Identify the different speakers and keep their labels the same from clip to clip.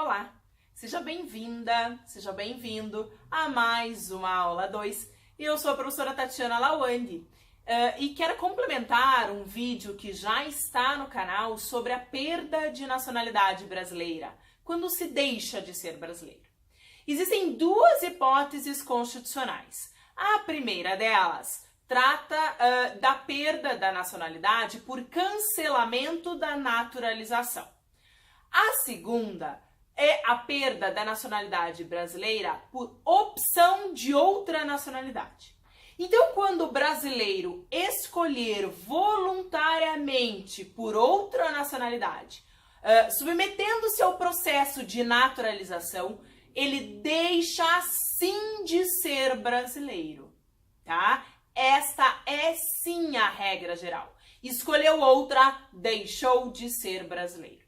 Speaker 1: Olá, seja bem-vinda, seja bem-vindo a mais uma aula 2. Eu sou a professora Tatiana Lawande e quero complementar um vídeo que já está no canal sobre a perda de nacionalidade brasileira, quando se deixa de ser brasileiro. Existem duas hipóteses constitucionais. A primeira delas trata da perda da nacionalidade por cancelamento da naturalização. A segunda é a perda da nacionalidade brasileira por opção de outra nacionalidade. Então, quando o brasileiro escolher voluntariamente por outra nacionalidade, submetendo-se ao processo de naturalização, ele deixa sim de ser brasileiro, tá? Esta é sim a regra geral. Escolheu outra, deixou de ser brasileiro.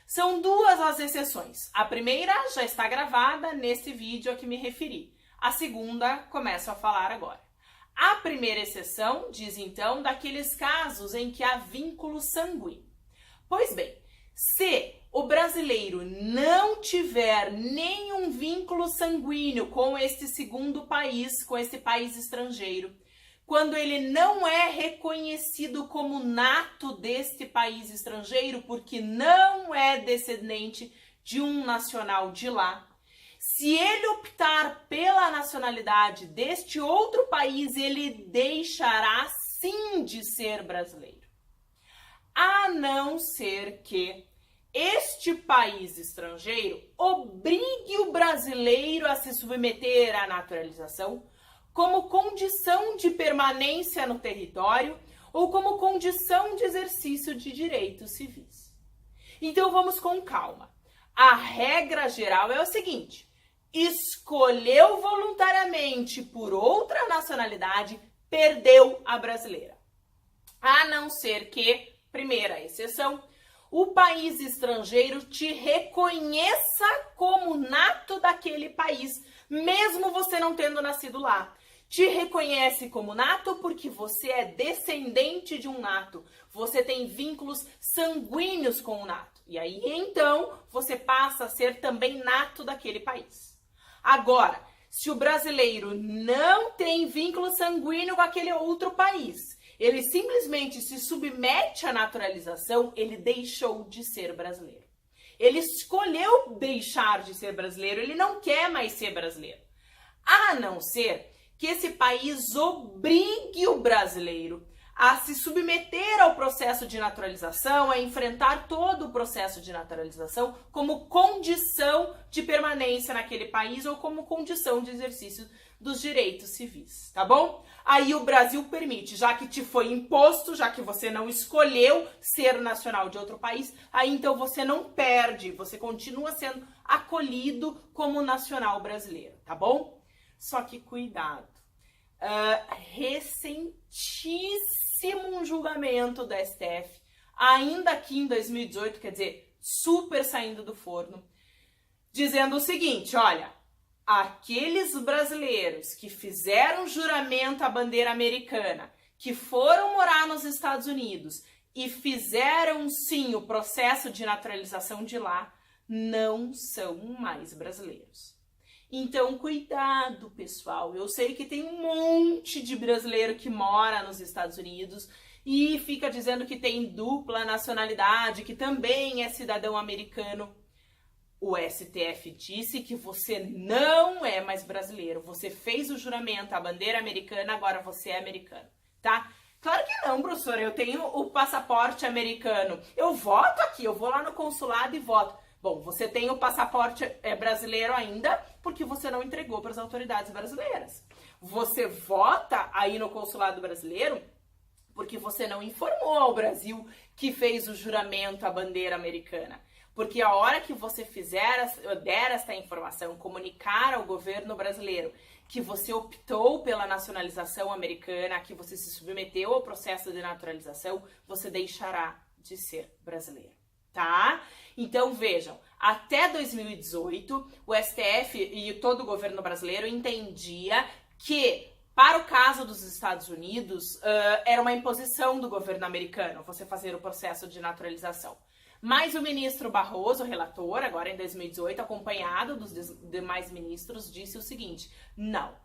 Speaker 1: São duas as exceções. A primeira já está gravada nesse vídeo a que me referi. A segunda começo a falar agora. A primeira exceção diz então daqueles casos em que há vínculo sanguíneo. Pois bem, se o brasileiro não tiver nenhum vínculo sanguíneo com este segundo país, com esse país estrangeiro, quando ele não é reconhecido como nato deste país estrangeiro, porque não é descendente de um nacional de lá, se ele optar pela nacionalidade deste outro país, ele deixará sim de ser brasileiro. A não ser que este país estrangeiro obrigue o brasileiro a se submeter à naturalização como condição de permanência no território ou como condição de exercício de direitos civis. Então vamos com calma. A regra geral é o seguinte: escolheu voluntariamente por outra nacionalidade, perdeu a brasileira. A não ser que, primeira exceção, o país estrangeiro te reconheça como nato daquele país, mesmo você não tendo nascido lá. Te reconhece como nato porque você é descendente de um nato. Você tem vínculos sanguíneos com o nato. E aí, então, você passa a ser também nato daquele país. Agora, se o brasileiro não tem vínculo sanguíneo com aquele outro país, ele simplesmente se submete à naturalização, ele deixou de ser brasileiro. Ele escolheu deixar de ser brasileiro, ele não quer mais ser brasileiro. A não ser que esse país obrigue o brasileiro a se submeter ao processo de naturalização, a enfrentar todo o processo de naturalização como condição de permanência naquele país ou como condição de exercício dos direitos civis, tá bom? Aí o Brasil permite, já que te foi imposto, já que você não escolheu ser nacional de outro país, aí então você não perde, você continua sendo acolhido como nacional brasileiro, tá bom? Só que cuidado, recentíssimo um julgamento da STF, ainda aqui em 2018, quer dizer, super saindo do forno, dizendo o seguinte, olha, aqueles brasileiros que fizeram juramento à bandeira americana, que foram morar nos Estados Unidos e fizeram sim o processo de naturalização de lá, não são mais brasileiros. Então, cuidado, pessoal. Eu sei que tem um monte de brasileiro que mora nos Estados Unidos e fica dizendo que tem dupla nacionalidade, que também é cidadão americano. O STF disse que você não é mais brasileiro. Você fez o juramento à bandeira americana, agora você é americano, tá? Claro que não, professora. Eu tenho o passaporte americano. Eu voto aqui, eu vou lá no consulado e voto. Bom, você tem o passaporte brasileiro ainda porque você não entregou para as autoridades brasileiras. Você vota aí no consulado brasileiro porque você não informou ao Brasil que fez o juramento à bandeira americana. Porque a hora que você der esta informação, comunicar ao governo brasileiro que você optou pela nacionalização americana, que você se submeteu ao processo de naturalização, você deixará de ser brasileiro. Tá? Então vejam, até 2018 o STF e todo o governo brasileiro entendia que para o caso dos Estados Unidos era uma imposição do governo americano você fazer o processo de naturalização. Mas o ministro Barroso, relator, agora em 2018, acompanhado dos demais ministros, disse o seguinte: não.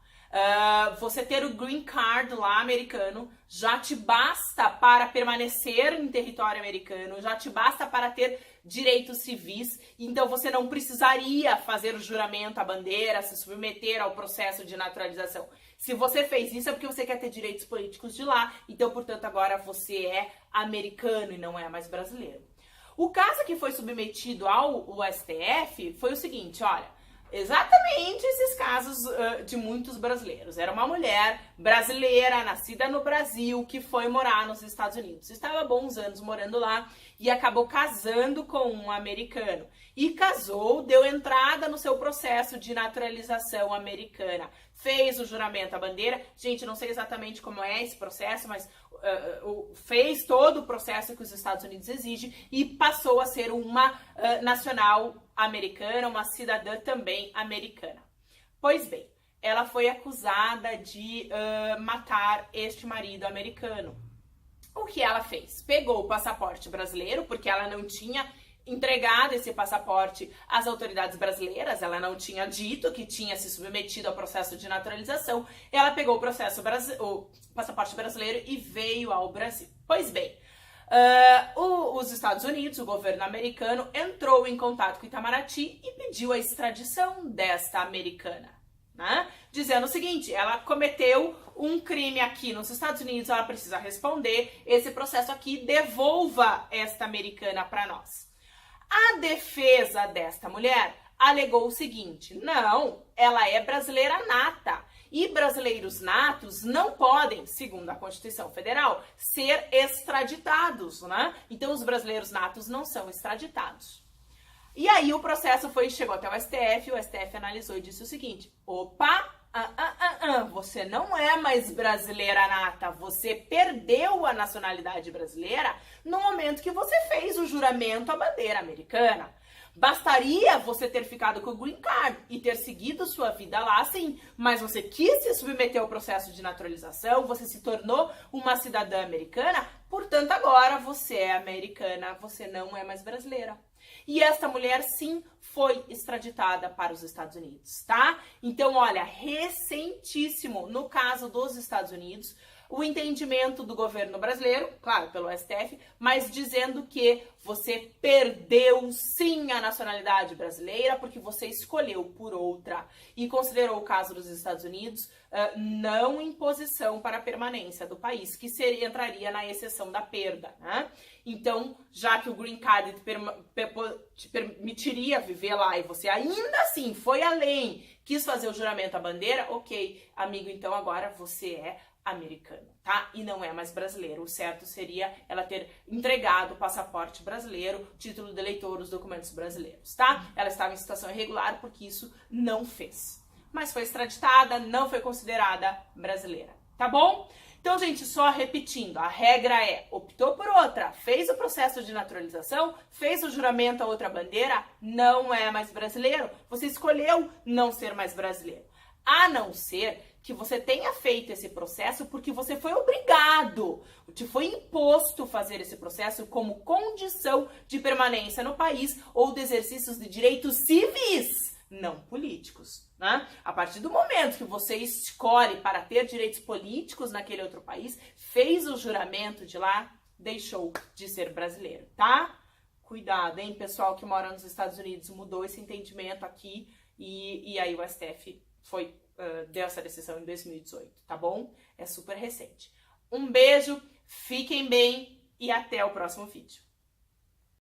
Speaker 1: Você ter o green card lá americano já te basta para permanecer em território americano, já te basta para ter direitos civis, então você não precisaria fazer o juramento à bandeira, se submeter ao processo de naturalização. Se você fez isso é porque você quer ter direitos políticos de lá, então, portanto, agora você é americano e não é mais brasileiro. O caso que foi submetido ao STF foi o seguinte, olha, exatamente esses casos de muitos brasileiros. Era uma mulher brasileira, nascida no Brasil, que foi morar nos Estados Unidos. Estava há bons anos morando lá e acabou casando com um americano. E casou, deu entrada no seu processo de naturalização americana. Fez o juramento à bandeira. Gente, não sei exatamente como é esse processo, mas fez todo o processo que os Estados Unidos exigem e passou a ser uma nacional americana, uma cidadã também americana. Pois bem, ela foi acusada de matar este marido americano. O que ela fez? Pegou o passaporte brasileiro, porque ela não tinha entregado esse passaporte às autoridades brasileiras, ela não tinha dito que tinha se submetido ao processo de naturalização, ela pegou o passaporte brasileiro e veio ao Brasil. Pois bem, os Estados Unidos, o governo americano, entrou em contato com Itamaraty e pediu a extradição desta americana, né? Dizendo o seguinte: ela cometeu um crime aqui nos Estados Unidos, ela precisa responder esse processo aqui, devolva esta americana para nós. A defesa desta mulher alegou o seguinte: não, ela é brasileira nata. E brasileiros natos não podem, segundo a Constituição Federal, ser extraditados, né? Então, os brasileiros natos não são extraditados. E aí, o processo chegou até o STF analisou e disse o seguinte: opa, você não é mais brasileira nata, você perdeu a nacionalidade brasileira no momento que você fez o juramento à bandeira americana. Bastaria você ter ficado com o green card e ter seguido sua vida lá, sim, mas você quis se submeter ao processo de naturalização, você se tornou uma cidadã americana, portanto agora você é americana, você não é mais brasileira. E esta mulher, sim, foi extraditada para os Estados Unidos, tá? Então, olha, recentíssimo, no caso dos Estados Unidos, o entendimento do governo brasileiro, claro, pelo STF, mas dizendo que você perdeu sim a nacionalidade brasileira porque você escolheu por outra e considerou o caso dos Estados Unidos não imposição para a permanência do país, que entraria na exceção da perda, né? Então, já que o Green Card te permitiria viver lá e você ainda assim foi além, quis fazer o juramento à bandeira, ok, amigo, então agora você é americano, tá? E não é mais brasileiro. O certo seria ela ter entregado o passaporte brasileiro, título de eleitor, os documentos brasileiros, tá? Ela estava em situação irregular porque isso não fez. Mas foi extraditada, não foi considerada brasileira, tá bom? Então, gente, só repetindo, a regra é, optou por outra, fez o processo de naturalização, fez o juramento a outra bandeira, não é mais brasileiro. Você escolheu não ser mais brasileiro. A não ser que você tenha feito esse processo porque você foi obrigado, te foi imposto fazer esse processo como condição de permanência no país ou de exercícios de direitos civis, não políticos, né? A partir do momento que você escolhe para ter direitos políticos naquele outro país, fez o juramento de lá, deixou de ser brasileiro, tá? Cuidado, hein, pessoal que mora nos Estados Unidos, mudou esse entendimento aqui e aí o STF deu essa decisão em 2018, tá bom? É super recente. Um beijo, fiquem bem e até o próximo vídeo.